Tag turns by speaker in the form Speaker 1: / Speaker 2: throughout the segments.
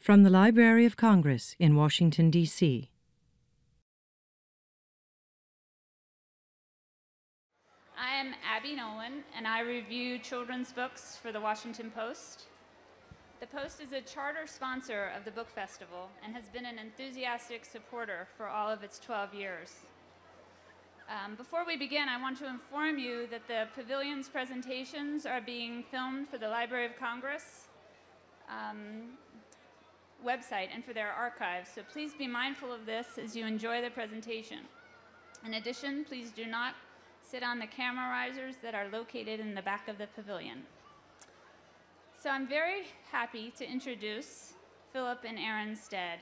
Speaker 1: From the Library of Congress in Washington, D.C.
Speaker 2: I am Abby Nolan, and I review children's books for the Washington Post. The Post is a charter sponsor of the book festival and has been an enthusiastic supporter for all of its 12 years. Before we begin, I want to inform you that the pavilion's presentations are being filmed for the Library of Congress website and for their archives, so please be mindful of this as you enjoy the presentation. In addition, please do not sit on the camera risers that are located in the back of the pavilion. So I'm very happy to introduce Philip and Erin Stead.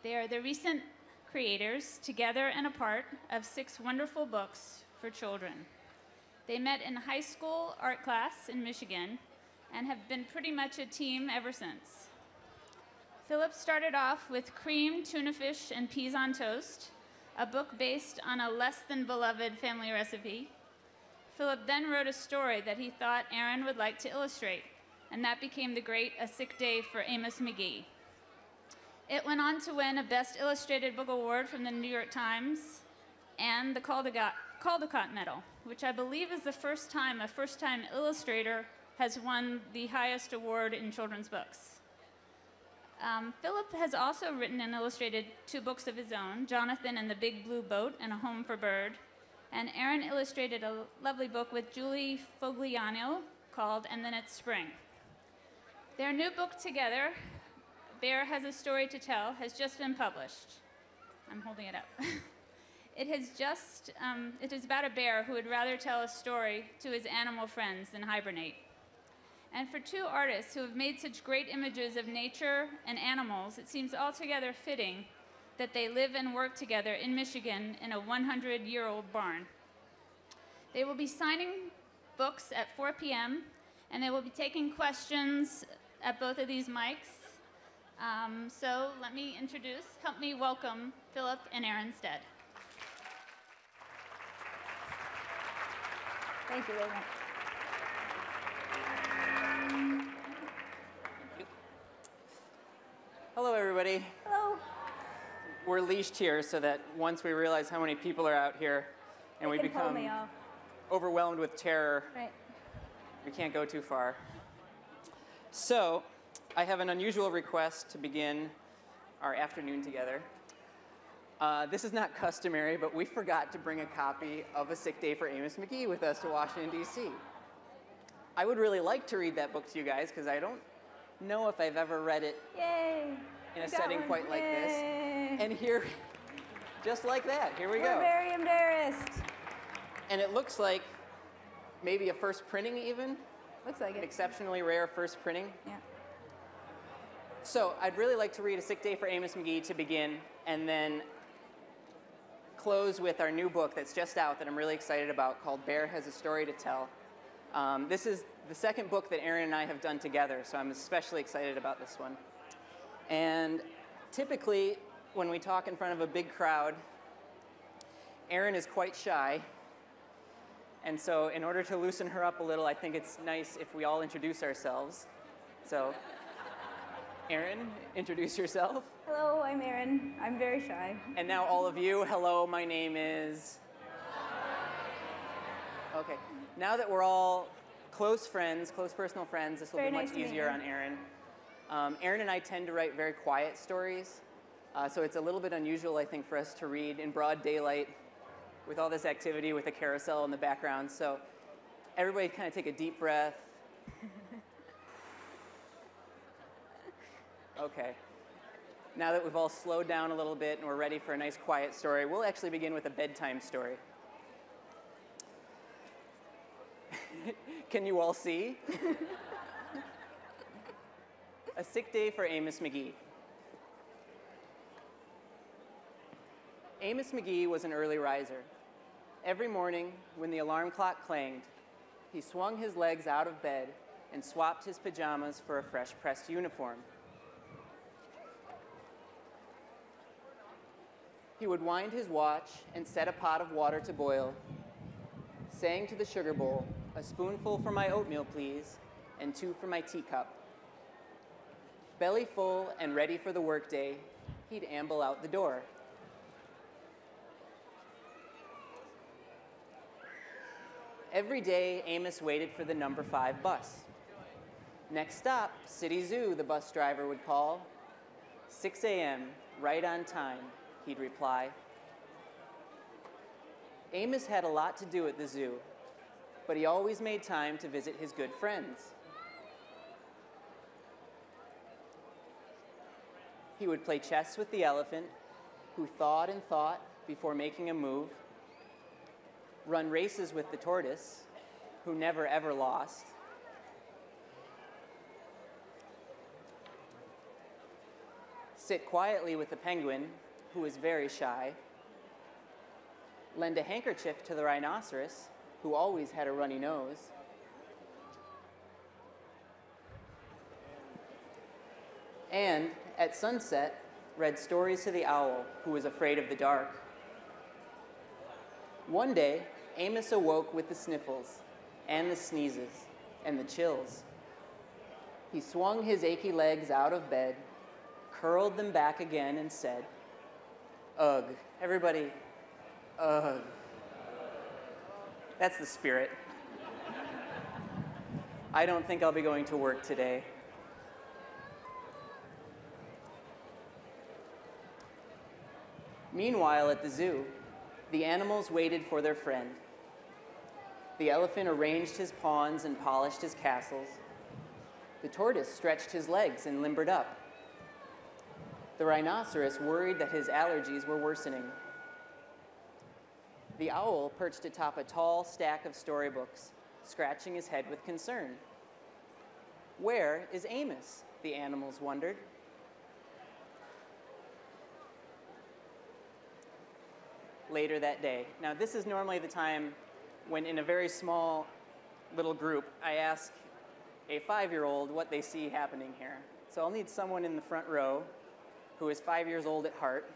Speaker 2: They are the recent creators, together and apart, of 6 wonderful books for children. They met in high school art class in Michigan and have been pretty much a team ever since. Philip started off with Cream, Tuna Fish, and Peas on Toast, a book based on a less-than-beloved family recipe. Philip then wrote a story that he thought Erin would like to illustrate, and that became the great A Sick Day for Amos Mcgee. It went on to win a Best Illustrated Book Award from the New York Times and the Caldecott Medal, which I believe is the first time a first-time illustrator has won the highest award in children's books. Philip has also written and illustrated 2 books of his own, Jonathan and the Big Blue Boat and A Home for Bird, and Erin illustrated a lovely book with Julie Fogliano called And Then It's Spring. Their new book together, Bear Has a Story to Tell, has just been published. I'm holding it up. It is about a bear who would rather tell a story to his animal friends than hibernate. And for 2 artists who have made such great images of nature and animals, it seems altogether fitting that they live and work together in Michigan in a 100-year-old barn. They will be signing books at 4 p.m., and they will be taking questions at both of these mics. So let me help me welcome Philip and Erin Stead.
Speaker 3: Thank you very much.
Speaker 4: Hello, everybody.
Speaker 3: Hello.
Speaker 4: We're leashed here so that once we realize how many people are out here and we become overwhelmed with terror,
Speaker 3: right,
Speaker 4: we can't go too far. So, I have an unusual request to begin our afternoon together. This is not customary, but we forgot to bring a copy of A Sick Day for Amos Mcgee with us to Washington, D.C. I would really like to read that book to you guys because I don't know if I've ever read it in a setting quite like this. And here, just like that, here we go.
Speaker 3: We're very embarrassed.
Speaker 4: And it looks like maybe a first printing even.
Speaker 3: Looks like
Speaker 4: An
Speaker 3: it.
Speaker 4: exceptionally rare first printing.
Speaker 3: Yeah.
Speaker 4: So I'd really like to read A Sick Day for Amos Mcgee to begin, and then close with our new book that's just out that I'm really excited about called Bear Has a Story to Tell. This is the second book that Erin and I have done together, so I'm especially excited about this one. And typically, when we talk in front of a big crowd, Erin is quite shy. And so in order to loosen her up a little, I think it's nice if we all introduce ourselves. So, Erin, introduce yourself.
Speaker 3: Hello, I'm Erin. I'm very shy.
Speaker 4: And now all of you, hello, my name is... Okay, now that we're all close friends, close personal friends, this will be much easier on Erin. Erin and I tend to write very quiet stories, so it's a little bit unusual, I think, for us to read in broad daylight with all this activity with a carousel in the background. So everybody kind of take a deep breath. Okay. Now that we've all slowed down a little bit and we're ready for a nice quiet story, we'll actually begin with a bedtime story. Can you all see? A Sick Day for Amos Mcgee. Amos Mcgee was an early riser. Every morning, when the alarm clock clanged, he swung his legs out of bed and swapped his pajamas for a fresh pressed uniform. He would wind his watch and set a pot of water to boil, saying to the sugar bowl, "A spoonful for my oatmeal, please, and 2 for my teacup." Belly full and ready for the workday, he'd amble out the door. Every day, Amos waited for the number 5 bus. Next stop, City Zoo, the bus driver would call. 6 a.m., right on time, he'd reply. Amos had a lot to do at the zoo, but he always made time to visit his good friends. He would play chess with the elephant, who thought and thought before making a move, run races with the tortoise, who never ever lost, sit quietly with the penguin, who was very shy, lend a handkerchief to the rhinoceros, who always had a runny nose, and at sunset, read stories to the owl, who was afraid of the dark. One day, Amos awoke with the sniffles, and the sneezes, and the chills. He swung his achy legs out of bed, curled them back again, and said, "Ugh, everybody, ugh." That's the spirit. I don't think I'll be going to work today. Meanwhile, at the zoo, the animals waited for their friend. The elephant arranged his pawns and polished his castles. The tortoise stretched his legs and limbered up. The rhinoceros worried that his allergies were worsening. The owl perched atop a tall stack of storybooks, scratching his head with concern. Where is Amos? The animals wondered. Later that day. Now, this is normally the time when, in a very small little group, I ask a 5-year-old what they see happening here. So I'll need someone in the front row who is 5 years old at heart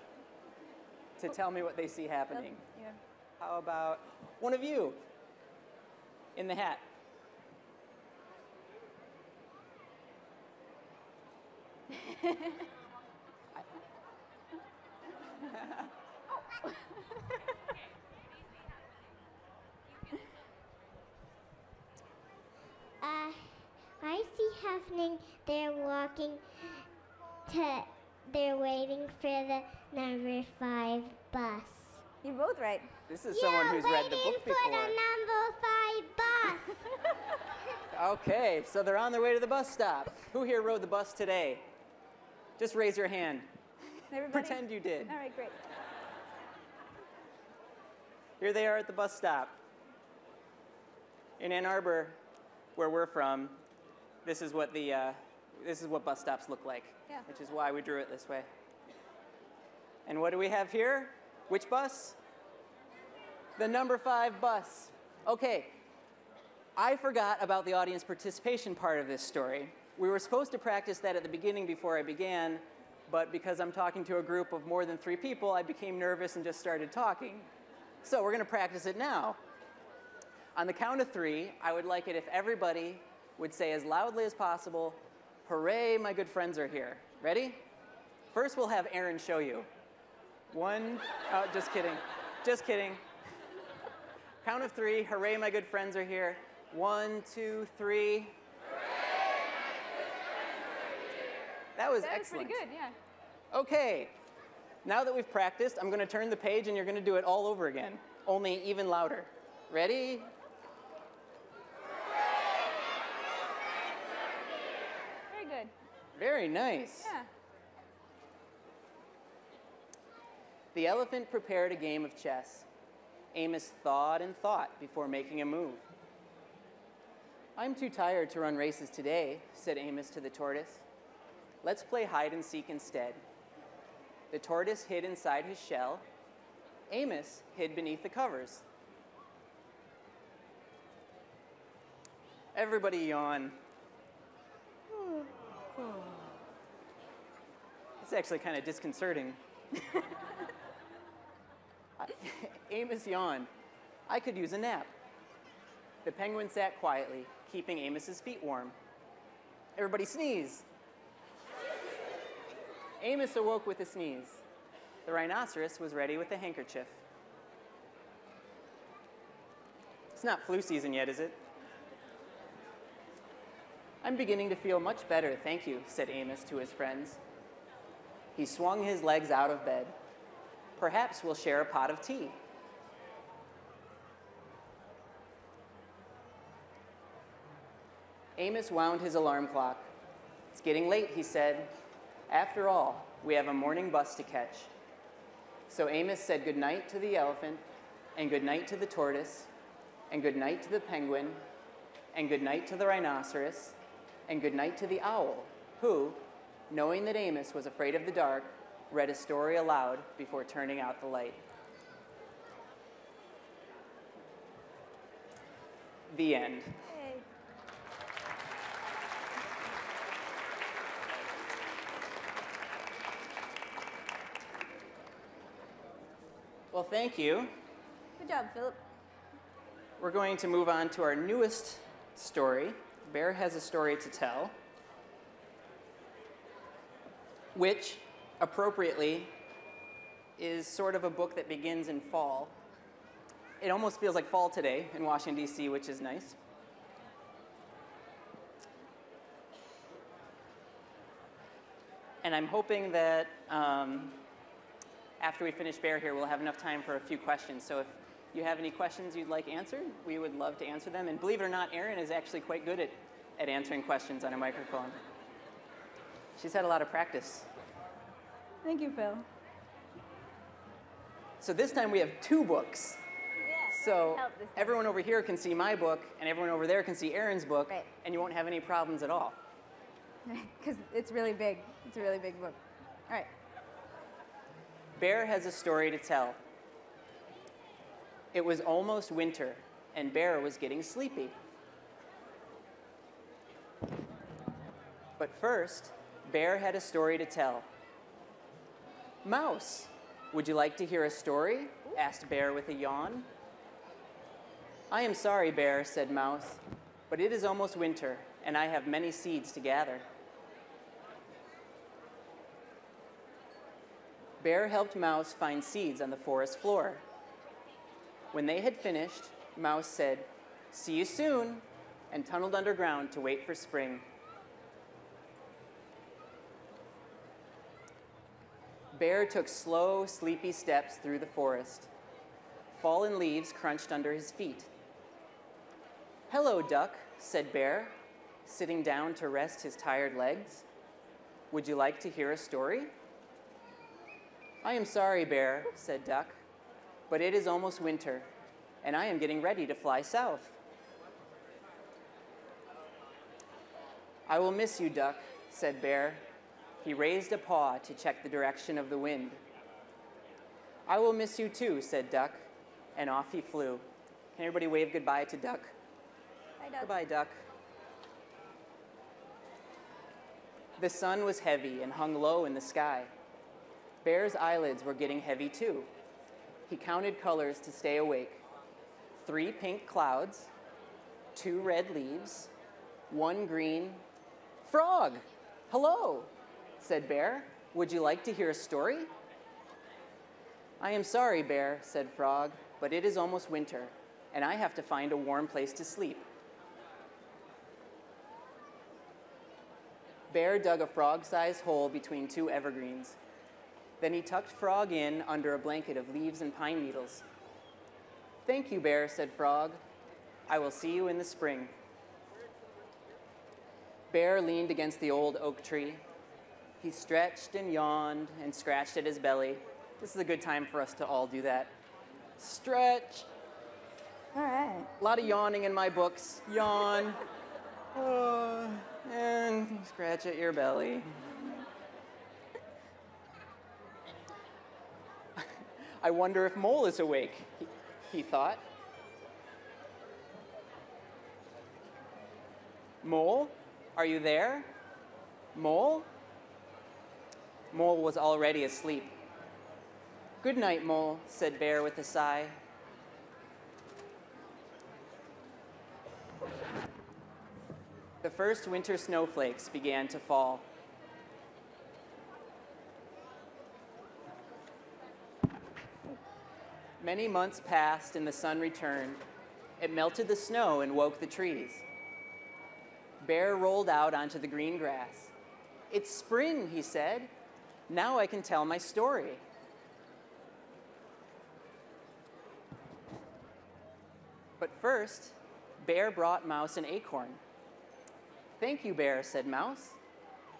Speaker 4: to tell me what they see happening.
Speaker 3: Yeah.
Speaker 4: How about one of you in the hat?
Speaker 5: I see happening, they're waiting for the number 5 bus.
Speaker 3: You're both right.
Speaker 4: This is someone who's read the book before.
Speaker 5: Waiting for the number 5 bus.
Speaker 4: Okay, so they're on their way to the bus stop. Who here rode the bus today? Just raise your hand.
Speaker 3: Everybody?
Speaker 4: Pretend you did.
Speaker 3: All right, great.
Speaker 4: Here they are at the bus stop. In Ann Arbor, where we're from, this is what bus stops look like,
Speaker 3: Yeah.
Speaker 4: which is why we drew it this way. And what do we have here? Which bus? The number 5 bus. Okay, I forgot about the audience participation part of this story. We were supposed to practice that at the beginning before I began, but because I'm talking to a group of more than 3 people, I became nervous and just started talking. So we're going to practice it now. On the count of 3, I would like it if everybody would say as loudly as possible, "Hooray, my good friends are here." Ready? First, we'll have Erin show you. 1, oh, just kidding. Just kidding. Count of 3, "Hooray, my good friends are here." 1, 2, 3. That was excellent.
Speaker 3: Pretty good, yeah.
Speaker 4: Okay, now that we've practiced, I'm going to turn the page and you're going to do it all over again, only even louder. Ready?
Speaker 3: Very good.
Speaker 4: Very nice.
Speaker 3: Yeah.
Speaker 4: The elephant prepared a game of chess. Amos thought and thought before making a move. "I'm too tired to run races today," said Amos to the tortoise. "Let's play hide and seek instead." The tortoise hid inside his shell. Amos hid beneath the covers. Everybody yawn. It's actually kind of disconcerting. Amos yawned. "I could use a nap." The penguin sat quietly, keeping Amos's feet warm. Everybody sneeze. Amos awoke with a sneeze. The rhinoceros was ready with a handkerchief. It's not flu season yet, is it? I'm beginning to feel much better, thank you, said Amos to his friends. He swung his legs out of bed. Perhaps we'll share a pot of tea. Amos wound his alarm clock. It's getting late, he said. After all, we have a morning bus to catch. So Amos said goodnight to the elephant, and goodnight to the tortoise, and goodnight to the penguin, and goodnight to the rhinoceros, and goodnight to the owl, who, knowing that Amos was afraid of the dark, read a story aloud before turning out the light. The end.
Speaker 3: Hey.
Speaker 4: Well, thank you.
Speaker 3: Good job, Philip.
Speaker 4: We're going to move on to our newest story, Bear Has a Story to Tell, which, appropriately, is sort of a book that begins in fall. It almost feels like fall today in Washington, D.C., which is nice. And I'm hoping that after we finish Bear here, we'll have enough time for a few questions. So if you have any questions you'd like answered, we would love to answer them. And believe it or not, Erin is actually quite good at answering questions on a microphone. She's had a lot of practice.
Speaker 3: Thank you, Phil.
Speaker 4: So this time we have two books.
Speaker 3: Yeah.
Speaker 4: So
Speaker 3: Help this time.
Speaker 4: everyone over here can see my book, and everyone over there can see Erin's book,
Speaker 3: Right.
Speaker 4: and you won't have any problems at all.
Speaker 3: Because it's really big. It's a really big book. All right.
Speaker 4: Bear Has a Story to Tell. It was almost winter, and Bear was getting sleepy. But first, Bear had a story to tell. Mouse, would you like to hear a story? Asked Bear with a yawn. I am sorry, Bear, said Mouse, but it is almost winter, and I have many seeds to gather. Bear helped Mouse find seeds on the forest floor. When they had finished, Mouse said, "See you soon," and tunneled underground to wait for spring. Bear took slow, sleepy steps through the forest. Fallen leaves crunched under his feet. "Hello, Duck," said Bear, sitting down to rest his tired legs. "Would you like to hear a story?" I am sorry, Bear, said Duck, but it is almost winter, and I am getting ready to fly south. I will miss you, Duck, said Bear. He raised a paw to check the direction of the wind. I will miss you too, said Duck, and off he flew. Can everybody wave goodbye to Duck?
Speaker 3: Hi, Duck.
Speaker 4: Goodbye, Duck. The sun was heavy and hung low in the sky. Bear's eyelids were getting heavy too. He counted colors to stay awake. 3 pink clouds, 2 red leaves, 1 green. Frog! Hello, said Bear. Would you like to hear a story? I am sorry, Bear, said Frog, but it is almost winter, and I have to find a warm place to sleep. Bear dug a frog-sized hole between 2 evergreens. Then he tucked Frog in under a blanket of leaves and pine needles. Thank you, Bear, said Frog. I will see you in the spring. Bear leaned against the old oak tree. He stretched and yawned and scratched at his belly. This is a good time for us to all do that. Stretch.
Speaker 3: All right.
Speaker 4: A lot of yawning in my books. Yawn. And scratch at your belly. I wonder if Mole is awake, he thought. Mole, are you there? Mole? Mole was already asleep. Good night, Mole, said Bear with a sigh. The first winter snowflakes began to fall. Many months passed and the sun returned. It melted the snow and woke the trees. Bear rolled out onto the green grass. "It's spring," he said. "Now I can tell my story." But first, Bear brought Mouse an acorn. "Thank you, Bear," said Mouse.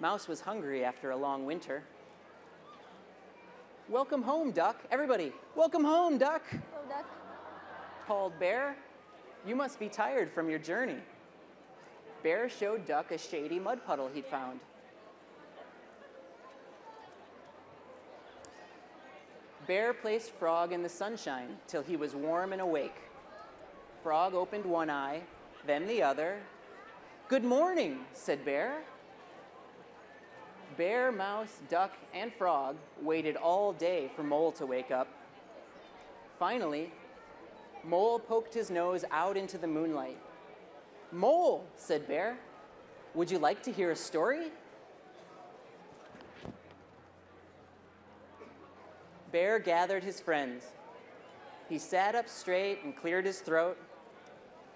Speaker 4: Mouse was hungry after a long winter. "Welcome home, Duck. Everybody, welcome home, Duck,"
Speaker 3: Hello, duck.
Speaker 4: called Bear. "You must be tired from your journey." Bear showed Duck a shady mud puddle he'd found. Bear placed Frog in the sunshine till he was warm and awake. Frog opened one eye, then the other. "Good morning," said Bear. Bear, Mouse, Duck, and Frog waited all day for Mole to wake up. Finally, Mole poked his nose out into the moonlight. "Mole," said Bear, "would you like to hear a story?" Bear gathered his friends. He sat up straight and cleared his throat.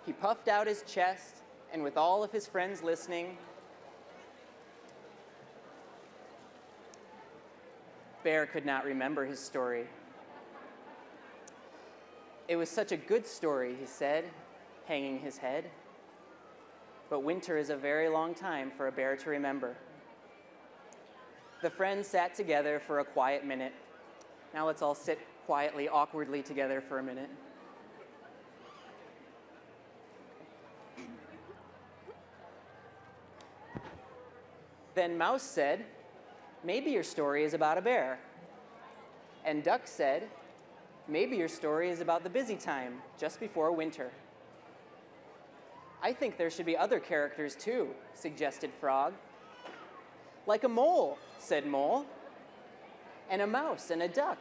Speaker 4: He puffed out his chest, and with all of his friends listening, Bear could not remember his story. "It was such a good story," he said, hanging his head. But winter is a very long time for a bear to remember. The friends sat together for a quiet minute. Now let's all sit quietly, awkwardly together for a minute. Then Mouse said, "Maybe your story is about a bear." And Duck said, "Maybe your story is about the busy time, just before winter." "I think there should be other characters too," suggested Frog. "Like a mole," said Mole. "And a mouse and a duck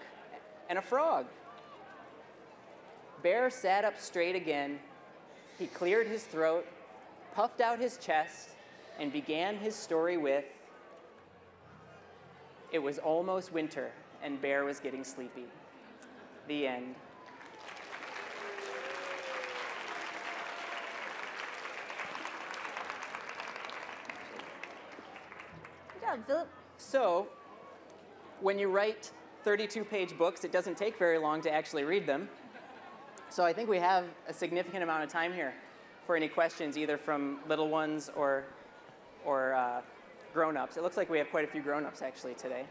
Speaker 4: and a frog." Bear sat up straight again. He cleared his throat, puffed out his chest, and began his story with, "It was almost winter, and Bear was getting sleepy." The end.
Speaker 3: Good job, Philip.
Speaker 4: So, when you write 32-page books, it doesn't take very long to actually read them. So I think we have a significant amount of time here for any questions, either from little ones or grown-ups. It looks like we have quite a few grown-ups actually today.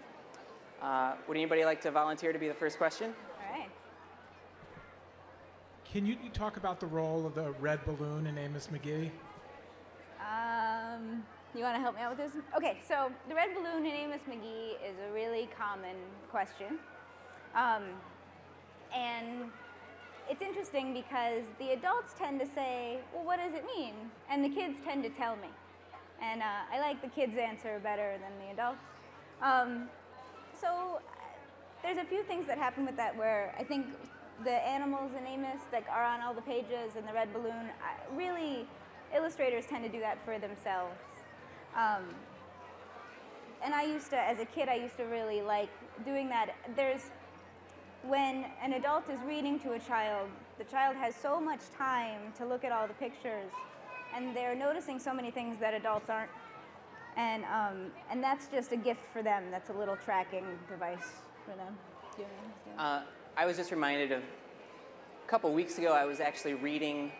Speaker 4: Would anybody like to volunteer to be the first question?
Speaker 3: All right.
Speaker 6: Can you talk about the role of the red balloon in Amos Mcgee?
Speaker 3: You want to help me out with this? Okay, so the red balloon in Amos Mcgee is a really common question. And it's interesting because the adults tend to say, "Well, what does it mean?" And the kids tend to tell me. And I like the kids' answer better than the adults. So there's a few things that happen with that where I think the animals in Amos that are on all the pages and the red balloon, really illustrators tend to do that for themselves. And I used to, as a kid, I used to really like doing that. When an adult is reading to a child, the child has so much time to look at all the pictures, and they're noticing so many things that adults aren't. And that's just a gift for them. That's a little tracking device for them. Do you understand?
Speaker 4: I was just reminded of a couple weeks ago, I was actually reading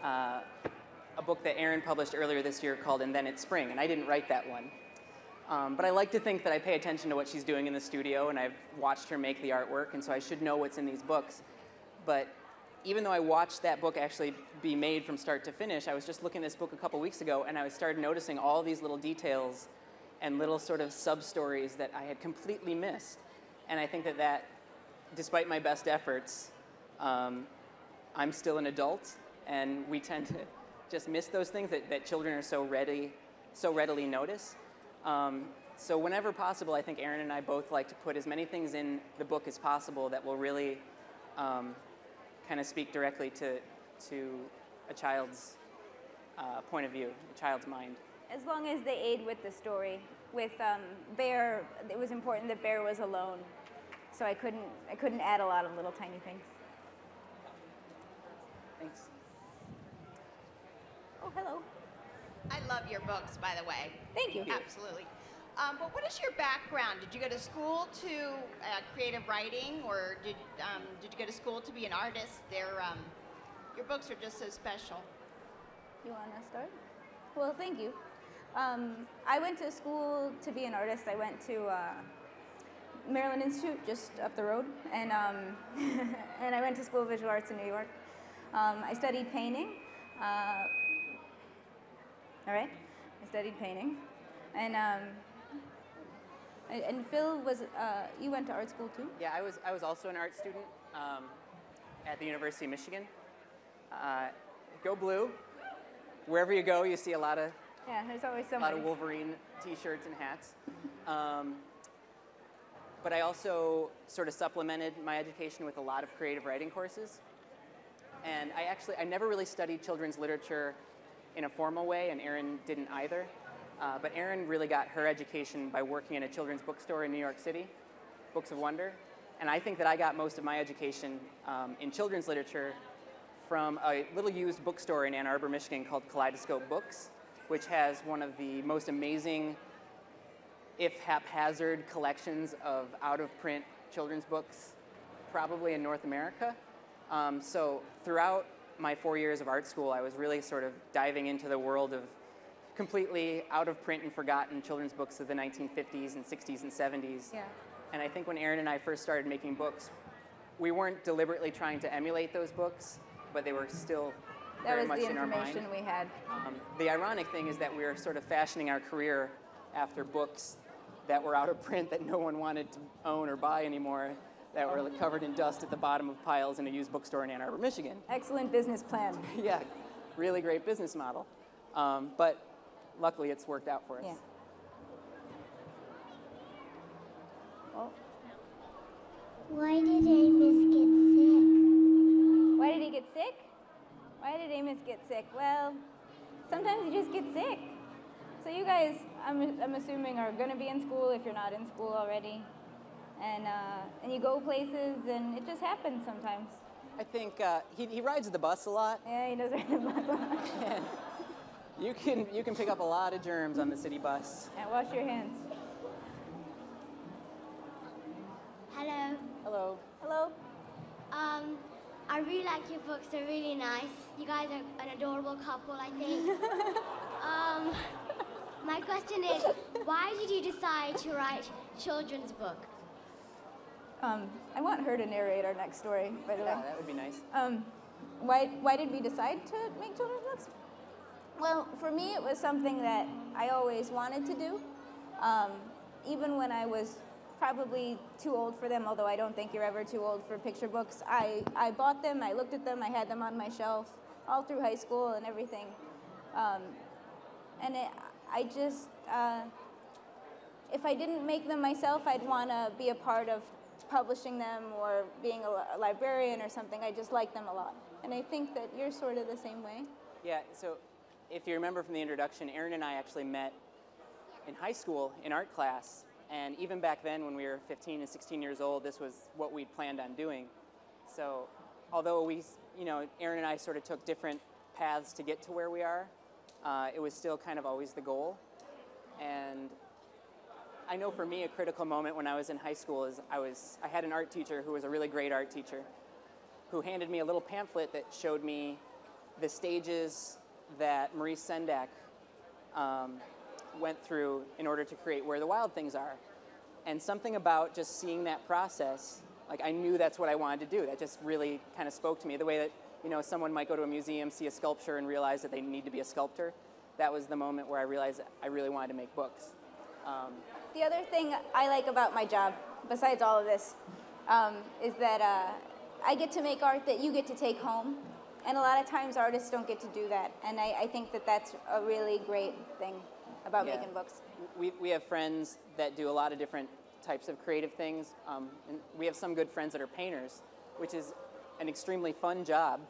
Speaker 4: a book that Erin published earlier this year called And Then It's Spring, and I didn't write that one. But I like to think that I pay attention to what she's doing in the studio, and I've watched her make the artwork, and so I should know what's in these books. But even though I watched that book actually be made from start to finish, I was just looking at this book a couple weeks ago, and I started noticing all these little details and little sort of sub-stories that I had completely missed. And I think that despite my best efforts, I'm still an adult, and we tend to just miss those things that children are so readily notice. So whenever possible, I think Erin and I both like to put as many things in the book as possible that will really kind of speak directly to a child's point of view, a child's mind.
Speaker 3: As long as they aid with the story. With Bear, it was important that Bear was alone, so I couldn't add a lot of little tiny things.
Speaker 4: Thanks.
Speaker 3: Oh, hello.
Speaker 7: I love your books, by the way.
Speaker 3: Thank you.
Speaker 7: Absolutely. But what is your background? Did you go to school to creative writing, or did you go to school to be an artist? Your books are just so special.
Speaker 3: You want to start? Well, thank you. I went to school to be an artist. I went to Maryland Institute, just up the road, and and I went to School of Visual Arts in New York. I studied painting. All right, I studied painting, and Phil was. You went to art school too?
Speaker 4: Yeah, I was also an art student at the University of Michigan. Go Blue! Wherever you go, you see a lot of
Speaker 3: there's always
Speaker 4: a lot
Speaker 3: somebody.
Speaker 4: of Wolverine T-shirts and hats. But I also sort of supplemented my education with a lot of creative writing courses. And I never really studied children's literature in a formal way, and Erin didn't either. But Erin really got her education by working in a children's bookstore in New York City, Books of Wonder. And I think that I got most of my education in children's literature from a little used bookstore in Ann Arbor, Michigan called Kaleidoscope Books, which has one of the most amazing, if haphazard, collections of out-of-print children's books probably in North America. So throughout my 4 years of art school, I was really sort of diving into the world of completely out-of-print and forgotten children's books of the 1950s and 60s and 70s.
Speaker 3: Yeah.
Speaker 4: And I think when Erin and I first started making books, we weren't deliberately trying to emulate those books, but they were still very much in our mind.
Speaker 3: That was the information we had.
Speaker 4: The ironic thing is that we were sort of fashioning our career after books that were out of print that no one wanted to own or buy anymore, that were covered in dust at the bottom of piles in a used bookstore in Ann Arbor, Michigan.
Speaker 3: Excellent business plan.
Speaker 4: Yeah, really great business model. But luckily it's worked out for us.
Speaker 3: Yeah. Oh.
Speaker 5: Why did Amos get sick?
Speaker 3: Why did he get sick? Why did Amos get sick? Well, sometimes you just get sick. So you guys, I'm assuming, are going to be in school if you're not in school already. And you go places, and it just happens sometimes.
Speaker 4: I think he rides the bus a lot.
Speaker 3: Yeah, he does ride the bus a lot.
Speaker 4: And you can pick up a lot of germs on the city bus.
Speaker 3: Yeah, wash your hands.
Speaker 5: Hello.
Speaker 4: Hello.
Speaker 3: Hello.
Speaker 5: I really like your books. They're really nice. You guys are an adorable couple, I think. My question is, why did you decide to write children's books?
Speaker 3: I want her to narrate our next story, by the way.
Speaker 4: Yeah, that would be nice.
Speaker 3: Why did we decide to make children's books? Well, for me, it was something that I always wanted to do. Even when I was probably too old for them, although I don't think you're ever too old for picture books. I bought them, I looked at them, I had them on my shelf all through high school and everything. I just, if I didn't make them myself, I'd want to be a part of publishing them or being a librarian or something. I just like them a lot. And I think that you're sort of the same way.
Speaker 4: Yeah, so if you remember from the introduction, Erin and I actually met in high school in art class. And even back then, when we were 15 and 16 years old, this was what we'd planned on doing. So although Erin and I sort of took different paths to get to where we are, it was still kind of always the goal. And I know for me, a critical moment when I was in high school is I had an art teacher who was a really great art teacher who handed me a little pamphlet that showed me the stages that Maurice Sendak went through in order to create Where the Wild Things Are. And something about just seeing that process, like I knew that's what I wanted to do. That just really kind of spoke to me. The way that, someone might go to a museum, see a sculpture, and realize that they need to be a sculptor. That was the moment where I realized that I really wanted to make books.
Speaker 3: The other thing I like about my job, besides all of this, is that I get to make art that you get to take home. And a lot of times artists don't get to do that. And I think that that's a really great thing about making books.
Speaker 4: We have friends that do a lot of different types of creative things. And we have some good friends that are painters, which is an extremely fun job.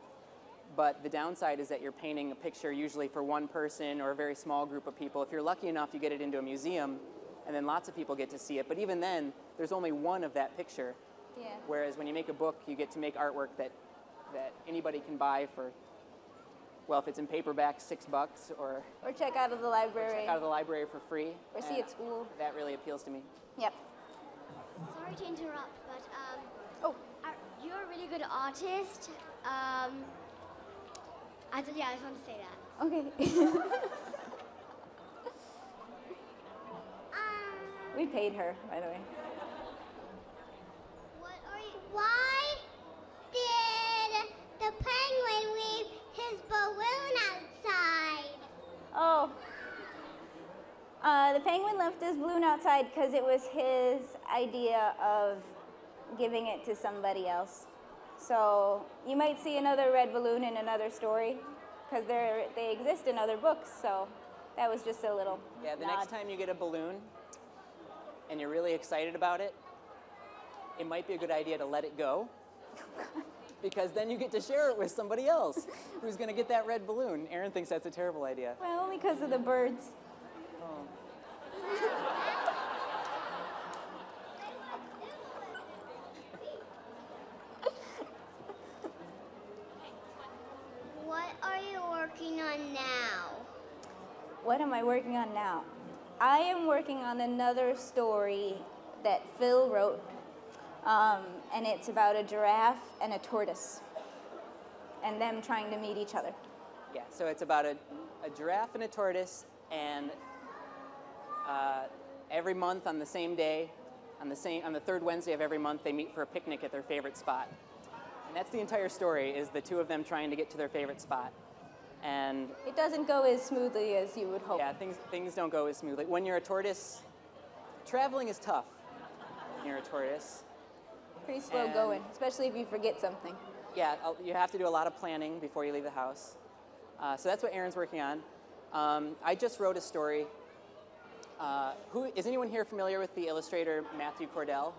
Speaker 4: But the downside is that you're painting a picture usually for one person or a very small group of people. If you're lucky enough, you get it into a museum, and then lots of people get to see it. But even then, there's only one of that picture.
Speaker 3: Yeah.
Speaker 4: Whereas when you make a book, you get to make artwork that that anybody can buy for, well, if it's in paperback, $6, or
Speaker 3: check out of the library.
Speaker 4: check out of the library for free.
Speaker 3: Or see
Speaker 4: And
Speaker 3: at school.
Speaker 4: That really appeals to me.
Speaker 3: Yep.
Speaker 5: Sorry to interrupt, but
Speaker 3: Oh,
Speaker 5: you're a really good artist. I just want to say that.
Speaker 3: okay. We paid her, by the way.
Speaker 5: Why did the penguin leave his balloon outside?
Speaker 3: Oh. The penguin left his balloon outside because it was his idea of giving it to somebody else. So you might see another red balloon in another story because they exist in other books. So that was just a little
Speaker 4: Yeah, the
Speaker 3: nod.
Speaker 4: next time you get a balloon and you're really excited about it, it might be a good idea to let it go, because then you get to share it with somebody else who's going to get that red balloon. Erin thinks that's a terrible idea.
Speaker 3: Well, only because of the birds.
Speaker 5: What are you working on now?
Speaker 3: What am I working on now? I am working on another story that Phil wrote, and it's about a giraffe and a tortoise, and them trying to meet each other.
Speaker 4: Yeah, so it's about a giraffe and a tortoise, and every month on the same day, on the third Wednesday of every month, they meet for a picnic at their favorite spot. And that's the entire story, is the two of them trying to get to their favorite spot. And
Speaker 3: It doesn't go as smoothly as you would hope.
Speaker 4: yeah, things don't go as smoothly. When you're a tortoise, traveling is tough when you're a tortoise.
Speaker 3: Pretty slow
Speaker 4: And-
Speaker 3: going, especially if you forget something.
Speaker 4: Yeah, you have to do a lot of planning before you leave the house. So that's what Erin's working on. I just wrote a story. Is anyone here familiar with the illustrator Matthew Cordell?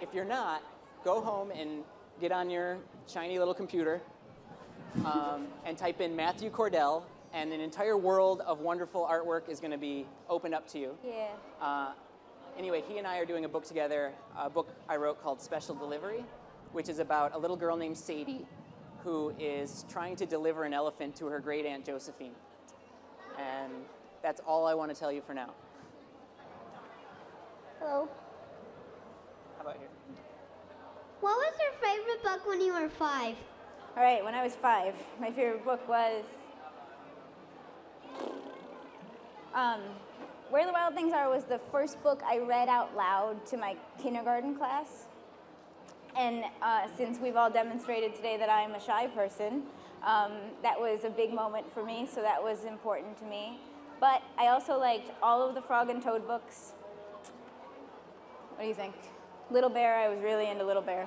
Speaker 4: If you're not, go home and get on your shiny little computer and type in Matthew Cordell, and an entire world of wonderful artwork is going to be opened up to you.
Speaker 3: Yeah.
Speaker 4: Anyway, he and I are doing a book together, a book I wrote called Special Delivery, which is about a little girl named Sadie who is trying to deliver an elephant to her great aunt Josephine. And that's all I want to tell you for now.
Speaker 3: Hello.
Speaker 4: How about here?
Speaker 5: What was your favorite book when you were 5?
Speaker 3: All right, when I was 5, my favorite book was Where the Wild Things Are was the first book I read out loud to my kindergarten class. And since we've all demonstrated today that I'm a shy person, that was a big moment for me, so that was important to me. But I also liked all of the Frog and Toad books. What do you think? Little Bear, I was really into Little Bear.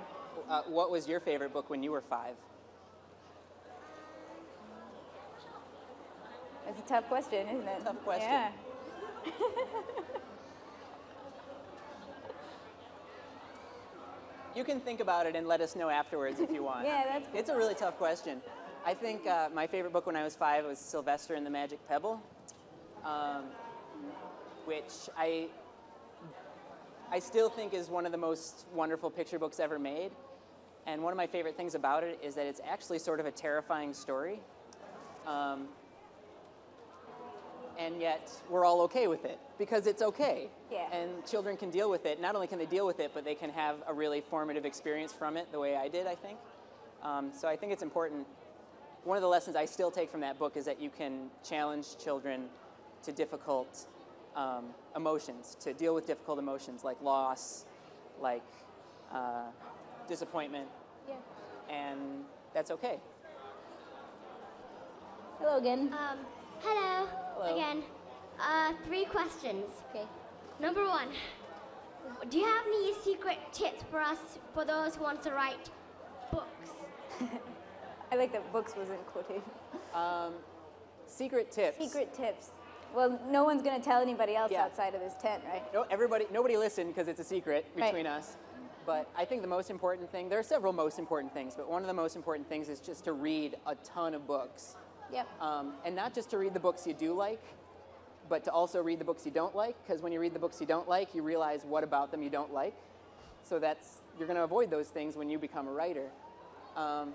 Speaker 4: What was your favorite book when you were 5?
Speaker 3: It's a tough question, isn't it?
Speaker 4: Tough question.
Speaker 3: Yeah.
Speaker 4: You can think about it and let us know afterwards if you want.
Speaker 3: Yeah, that's cool.
Speaker 4: It's a really tough question. I think my favorite book when I was 5 was Sylvester and the Magic Pebble, which I still think is one of the most wonderful picture books ever made. And one of my favorite things about it is that it's actually sort of a terrifying story. And yet we're all okay with it because it's okay.
Speaker 3: Yeah.
Speaker 4: And children can deal with it. Not only can they deal with it, but they can have a really formative experience from it the way I did, I think. So I think it's important. One of the lessons I still take from that book is that you can challenge children to difficult emotions, to deal with difficult emotions like loss, like disappointment.
Speaker 3: Yeah.
Speaker 4: And that's okay.
Speaker 3: Hello again.
Speaker 5: Hello.
Speaker 4: Hello.
Speaker 5: Again. 3 questions.
Speaker 3: Okay.
Speaker 5: Number 1, do you have any secret tips for us, for those who want to write books?
Speaker 3: I like that books was in quotation.
Speaker 4: Secret tips.
Speaker 3: Secret tips. Well, no one's going to tell anybody else
Speaker 4: Yeah.
Speaker 3: outside of this tent, right?
Speaker 4: No, nobody listened because it's a secret between us. But I think the most important thing, there are several most important things, but one of the most important things is just to read a ton of books.
Speaker 3: Yep.
Speaker 4: And not just to read the books you do like, but to also read the books you don't like, because when you read the books you don't like, you realize what about them you don't like. So you're going to avoid those things when you become a writer. Um,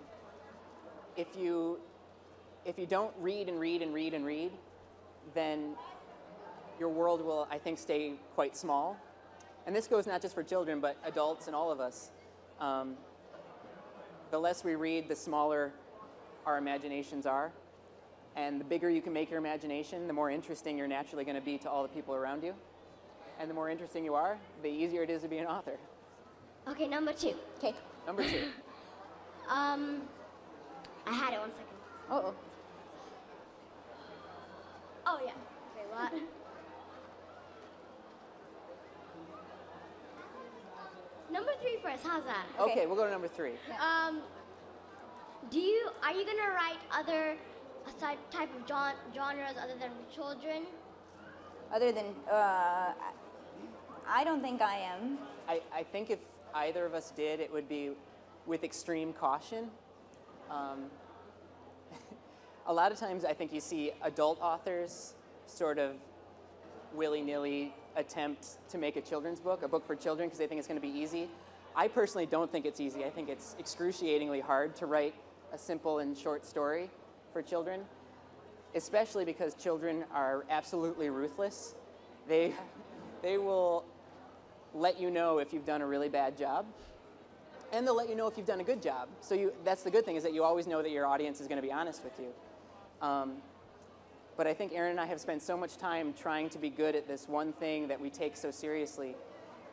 Speaker 4: if you don't read and read and read and read, then your world will, I think, stay quite small. And this goes not just for children, but adults and all of us. The less we read, the smaller our imaginations are. And the bigger you can make your imagination, the more interesting you're naturally going to be to all the people around you. And the more interesting you are, the easier it is to be an author.
Speaker 5: Okay, number 2.
Speaker 3: Okay.
Speaker 4: Number 2.
Speaker 5: I had it 1 second.
Speaker 3: Uh-oh.
Speaker 5: Oh, yeah. Wait, what? Number 3 first, how's that?
Speaker 4: Okay, we'll go to number 3.
Speaker 5: Are you gonna write other type of genres other than children?
Speaker 3: Other than, I don't think I am.
Speaker 4: I think if either of us did, it would be with extreme caution. A lot of times I think you see adult authors sort of willy-nilly attempt to make a children's book, a book for children, because they think it's going to be easy. I personally don't think it's easy. I think it's excruciatingly hard to write a simple and short story for children, especially because children are absolutely ruthless. They will let you know if you've done a really bad job, and they'll let you know if you've done a good job. So that's the good thing, is that you always know that your audience is going to be honest with you. But I think Erin and I have spent so much time trying to be good at this one thing that we take so seriously,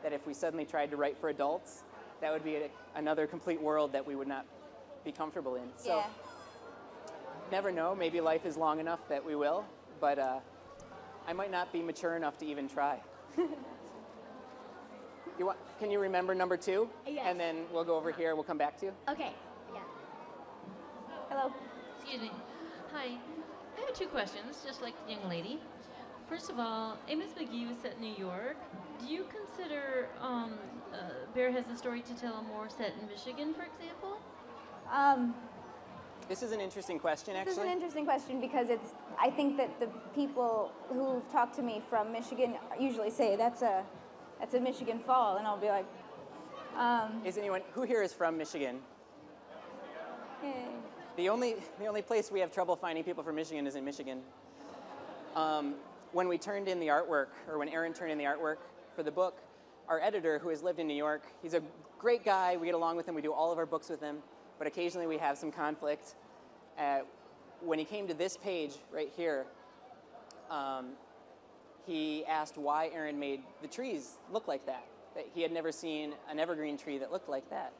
Speaker 4: that if we suddenly tried to write for adults, that would be another complete world that we would not be comfortable in. So,
Speaker 3: Yeah.
Speaker 4: never know. Maybe life is long enough that we will, but I might not be mature enough to even try. Can you remember number 2?
Speaker 5: Yes.
Speaker 4: And then we'll go over here. We'll come back to you.
Speaker 5: Okay, yeah.
Speaker 3: Hello.
Speaker 8: Excuse me. Hi. I have 2 questions, just like the young lady. First of all, Amos Mcgee was set in New York. Do you consider Bear Has a Story to Tell more set in Michigan, for example?
Speaker 4: This is an interesting question, actually.
Speaker 3: This is an interesting question because I think that the people who've talked to me from Michigan usually say that's a Michigan fall, and I'll be like,
Speaker 4: Is anyone, who here is from Michigan?
Speaker 3: hey.
Speaker 4: The only place we have trouble finding people from Michigan is in Michigan. When we turned in the artwork, or when Erin turned in the artwork for the book, our editor, who has lived in New York, he's a great guy. We get along with him. We do all of our books with him, but occasionally we have some conflict. When he came to this page right here, he asked why Erin made the trees look like that. That he had never seen an evergreen tree that looked like that.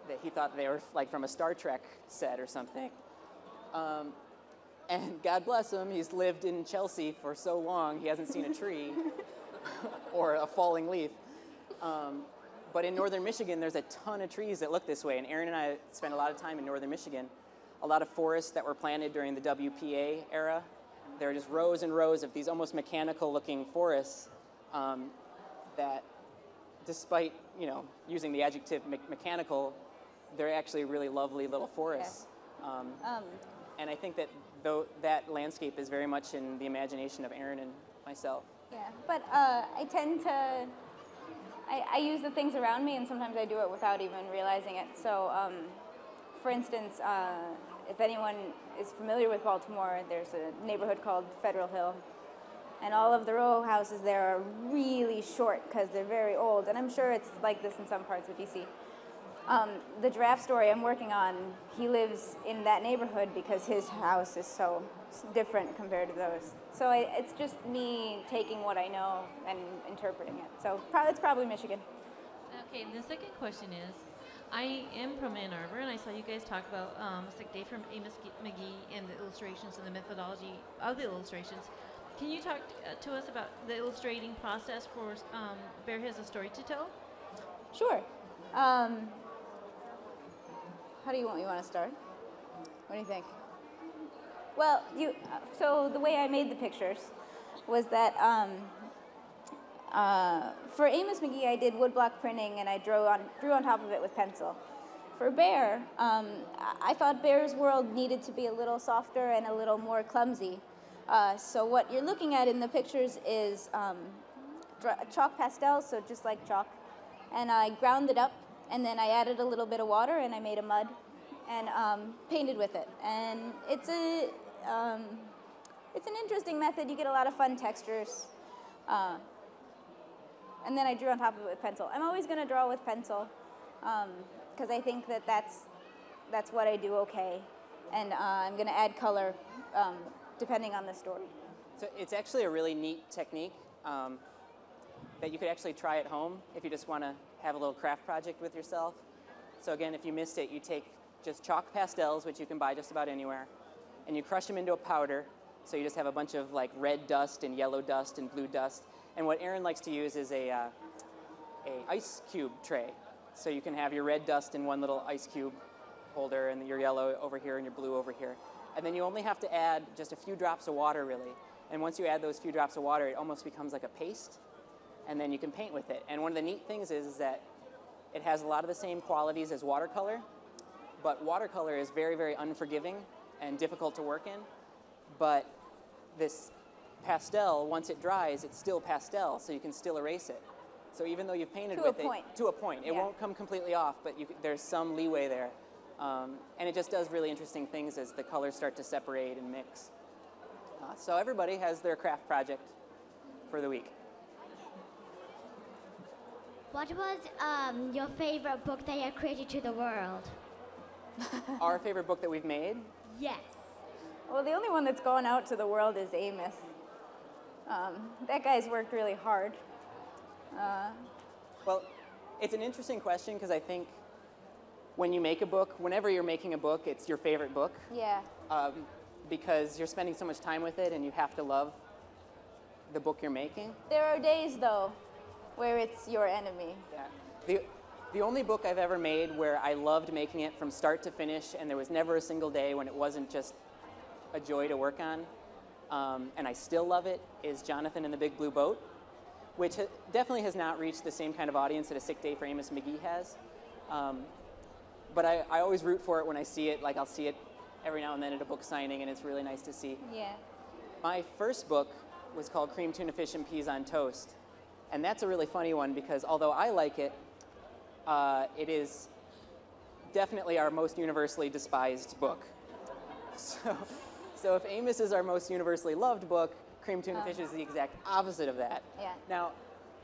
Speaker 4: That he thought they were like from a Star Trek set or something. And God bless him, he's lived in Chelsea for so long, he hasn't seen a tree or a falling leaf. But in northern Michigan, there's a ton of trees that look this way. And Erin and I spent a lot of time in northern Michigan. A lot of forests that were planted during the WPA era. There are just rows and rows of these almost mechanical-looking forests that, despite using the adjective mechanical, they're actually really lovely little forests.
Speaker 3: Yeah.
Speaker 4: And I think that that landscape is very much in the imagination of Erin and myself.
Speaker 3: Yeah, but I tend to, I use the things around me, and sometimes I do it without even realizing it. So, for instance, if anyone is familiar with Baltimore, there's a neighborhood called Federal Hill, and all of the row houses there are really short because they're very old, and I'm sure it's like this in some parts of DC. The draft story I'm working on, he lives in that neighborhood because his house is so different compared to those. So it's just me taking what I know and interpreting it. So it's probably Michigan.
Speaker 8: Okay, and the second question is, I am from Ann Arbor, and I saw you guys talk about Sick Day from Amos Mcgee and the illustrations and the methodology of the illustrations. Can you talk to us about the illustrating process for Bear Has a Story to Tell?
Speaker 3: Sure. How do you want to start? What do you think? Well, so the way I made the pictures was that for Amos Mcgee, I did woodblock printing, and I drew on top of it with pencil. For Bear, I thought Bear's world needed to be a little softer and a little more clumsy. So what you're looking at in the pictures is chalk pastels, so just like chalk. And I ground it up, and then I added a little bit of water, and I made a mud and painted with it. And it's an interesting method. You get a lot of fun textures. And then I drew on top of it with pencil. I'm always going to draw with pencil because I think that that's what I do okay. And I'm going to add color depending on the story.
Speaker 4: So it's actually a really neat technique that you could actually try at home if you just want to have a little craft project with yourself. So again, if you missed it, you take just chalk pastels, which you can buy just about anywhere, and you crush them into a powder. So you just have a bunch of like red dust and yellow dust and blue dust. And what Erin likes to use is a ice cube tray. So you can have your red dust in one little ice cube holder and your yellow over here and your blue over here. And then you only have to add just a few drops of water, really. And once you add those few drops of water, it almost becomes like a paste. And then you can paint with it. And one of the neat things is that it has a lot of the same qualities as watercolor, but watercolor is very, very unforgiving and difficult to work in. But this pastel, once it dries, it's still pastel, so you can still erase it. So even though you've painted with it, to a point, it won't come completely off, but there's some leeway there. And it just does really interesting things as the colors start to separate and mix. So everybody has their craft project for the week.
Speaker 5: What was your favorite book that you created to the world?
Speaker 4: Our favorite book that we've made?
Speaker 5: Yes.
Speaker 3: Well, the only one that's gone out to the world is Amos. That guy's worked really hard.
Speaker 4: Well, it's an interesting question because I think when you make a book, whenever you're making a book, it's your favorite book.
Speaker 3: Yeah.
Speaker 4: Because you're spending so much time with it and you have to love the book you're making.
Speaker 3: There are days, though, where it's your enemy.
Speaker 4: Yeah. The only book I've ever made where I loved making it from start to finish and there was never a single day when it wasn't just a joy to work on, and I still love it, is Jonathan and the Big Blue Boat, which definitely has not reached the same kind of audience that A Sick Day for Amos Mcgee has. But I always root for it when I see it. Like, I'll see it every now and then at a book signing, and it's really nice to see.
Speaker 3: Yeah.
Speaker 4: My first book was called Cream Tuna Fish and Peas on Toast. And that's a really funny one because although I like it, it is definitely our most universally despised book. So if Amos is our most universally loved book, Cream Tuna Fish is the exact opposite of that.
Speaker 3: Yeah.
Speaker 4: Now,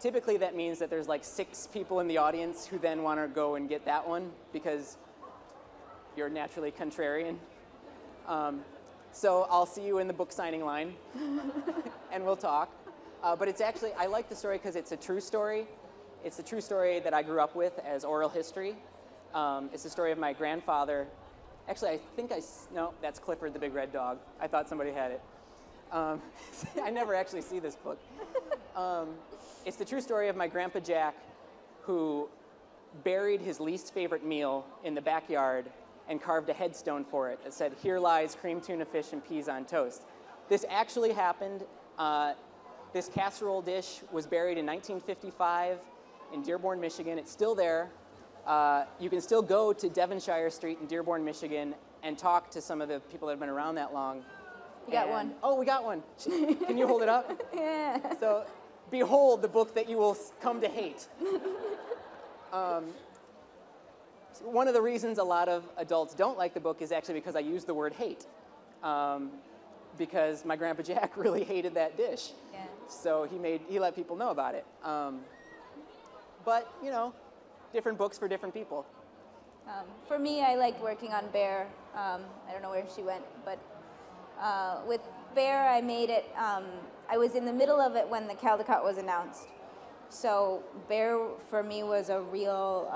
Speaker 4: typically that means that there's like 6 people in the audience who then want to go and get that one because you're naturally contrarian. So I'll see you in the book signing line and we'll talk. But it's actually, I like the story because it's a true story. It's the true story that I grew up with as oral history. It's the story of my grandfather. Actually, no, that's Clifford the Big Red Dog. I thought somebody had it. I never actually see this book. It's the true story of my Grandpa Jack, who buried his least favorite meal in the backyard and carved a headstone for it that said, "Here lies cream tuna fish and peas on toast." This actually happened. This casserole dish was buried in 1955 in Dearborn, Michigan. It's still there. You can still go to Devonshire Street in Dearborn, Michigan, and talk to some of the people that have been around that long.
Speaker 3: You got one.
Speaker 4: Oh, we got one. Can you hold it up?
Speaker 3: Yeah.
Speaker 4: So, behold the book that you will come to hate. One of the reasons a lot of adults don't like the book is actually because I use the word hate. Because my Grandpa Jack really hated that dish.
Speaker 3: Yeah.
Speaker 4: So he let people know about it. But, you know, different books for different people.
Speaker 3: For me, I liked working on Bear. I don't know where she went, but with Bear, I made it, I was in the middle of it when the Caldecott was announced. So Bear, for me, was a real,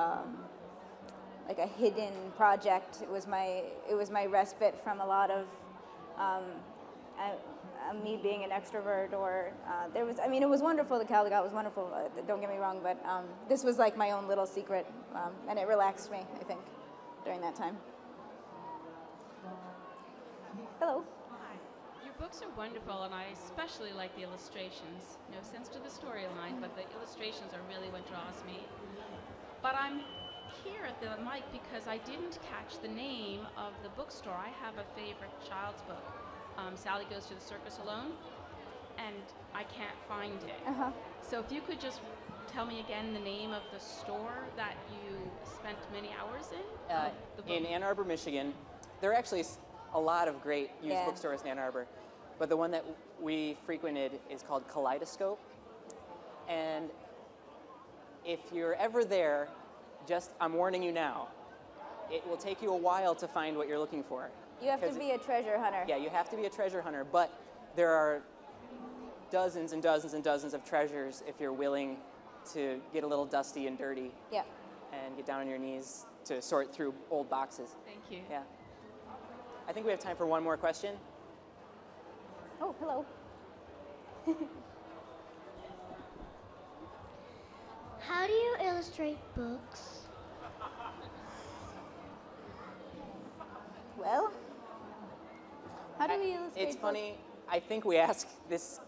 Speaker 3: like a hidden project. It was my respite from a lot of me being an extrovert, or it was wonderful. The Caldecott was wonderful, don't get me wrong, but this was like my own little secret, and it relaxed me, I think, during that time. Hello.
Speaker 9: Hi. Your books are wonderful, and I especially like the illustrations. No sense to the storyline, but the illustrations are really what draws me. But I'm here at the mic because I didn't catch the name of the bookstore. I have a favorite child's book. Sally Goes to the Circus Alone. and I can't find it.
Speaker 3: Uh-huh.
Speaker 9: So if you could just tell me again the name of the store that you spent many hours in?
Speaker 4: In Ann Arbor, Michigan. There are actually a lot of great used bookstores in Ann Arbor, but the one that we frequented is called Kaleidoscope. And if you're ever there, I'm warning you now, it will take you a while to find what you're looking for.
Speaker 3: You have to be a treasure hunter.
Speaker 4: Yeah, you have to be a treasure hunter, but there are dozens and dozens and dozens of treasures if you're willing to get a little dusty and dirty.
Speaker 3: Yeah.
Speaker 4: And get down on your knees to sort through old boxes.
Speaker 9: Thank you.
Speaker 4: Yeah. I think we have time for one more question.
Speaker 3: Oh, hello.
Speaker 5: How do you illustrate books?
Speaker 3: Well, how do we illustrate
Speaker 4: It's
Speaker 3: books?
Speaker 4: funny. I think we ask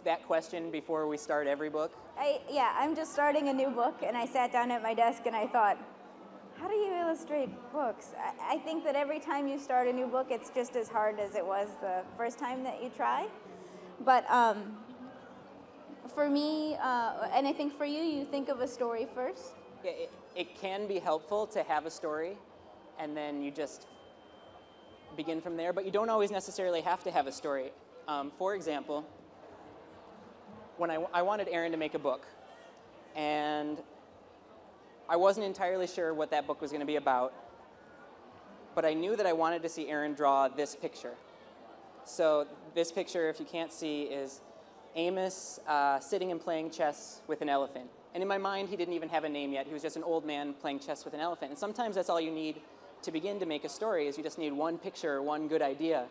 Speaker 4: that question before we start every book.
Speaker 3: I'm just starting a new book, and I sat down at my desk and I thought, how do you illustrate books? I think that every time you start a new book, it's just as hard as it was the first time that you try. But for me, and I think for you, you think of a story first.
Speaker 4: Yeah, it can be helpful to have a story, and then you just begin from there, but you don't always necessarily have to have a story. For example, when I wanted Erin to make a book, and I wasn't entirely sure what that book was going to be about, but I knew that I wanted to see Erin draw this picture. So this picture, if you can't see, is Amos sitting and playing chess with an elephant. And in my mind, he didn't even have a name yet. He was just an old man playing chess with an elephant. And sometimes that's all you need to begin to make a story, is you just need one picture or one good idea.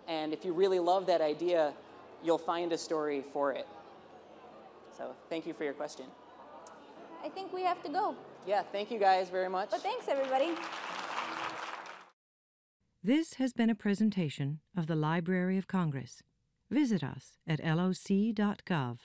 Speaker 4: And if you really love that idea, you'll find a story for it. So thank you for your question.
Speaker 3: I think we have to go.
Speaker 4: Yeah, thank you guys very much.
Speaker 3: But thanks, everybody.
Speaker 1: This has been a presentation of the Library of Congress. Visit us at loc.gov.